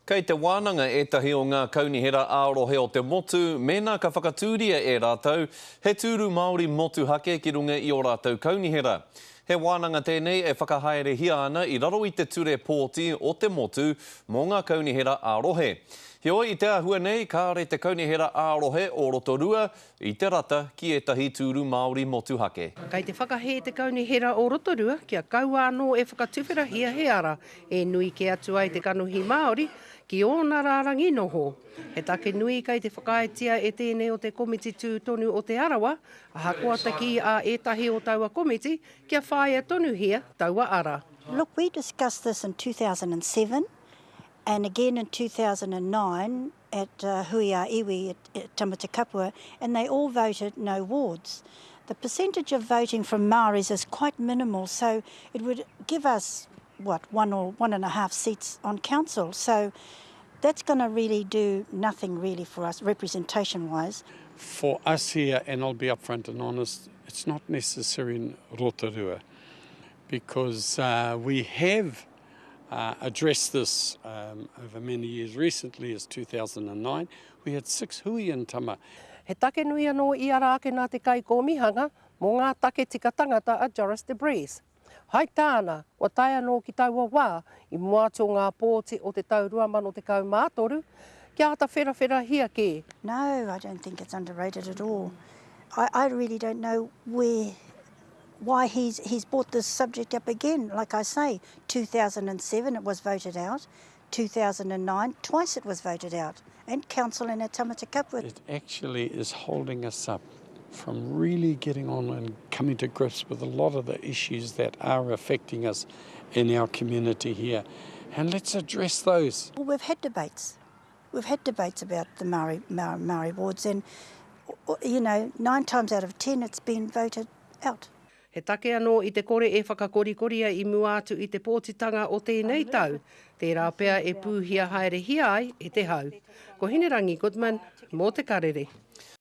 Kei te wānanga etahi o ngā kaunihera ārohe o te motu, mēnā ka whakatūria e rātou, he tūru Māori motu hake ki runga i o rātou kaunihera. He wānanga tēnei e whakahaerehia ana i raro i te ture pōti o te motu mō ngā kaunihera ārohe. Heoi i te ahua nei, kāre te kaunihera ārohe o Rotorua i te rata ki etahi tūru Māori motu hake. Kei te whakahe te kaunihera o Rotorua, kia kaua anō e whakatuwhirahia he ara, e nui ke atu ai te kanuhi Māori, ki ōna rārangi noho. He take nui kei te whakaetia e tēnei o te komiti tūtonu o te arawa, a hakoa taki a etahi o taua komiti, kia whaia tonu hia taua ara. Look, we discussed this in 2007 and again in 2009 at Huia Iwi at Tamata Kapua, and they all voted no wards. The percentage of voting from Māoris is quite minimal, so it would give us, what, 1 or 1.5 seats on council. So that's going to really do nothing really for us, representation-wise. For us here, and I'll be upfront and honest, it's not necessary in Rotorua because we have addressed this over many years. Recently, as 2009, we had 6 hui in Tama. He take nui anō I ara ake nā te kai kōmihanga mō ngā take tika tangata a Joris de Bries. Hai tāna, wa tai anō ki taua wā I mua tō ngā pōti o te taurua mano te kau mātoru, kia ata whera hia ke. No, I don't think it's underrated at all. I really don't know why he's brought this subject up again. Like I say, 2007 it was voted out, 2009 twice it was voted out, and council in Tamata Kapua. It actually is holding us up from really getting on and coming to grips with a lot of the issues that are affecting us in our community here. And let's address those. Well, we've had debates. We've had debates about the Māori wards, and, you know, 9 times out of 10 it's been voted out. He take anō I te kore e whakakorikoria I mua atu I te pōtitanga o tēnei tau. Tērā pea e pūhia haerehia ai e te hau. Ko Hinerangi Goodman, mō te karere.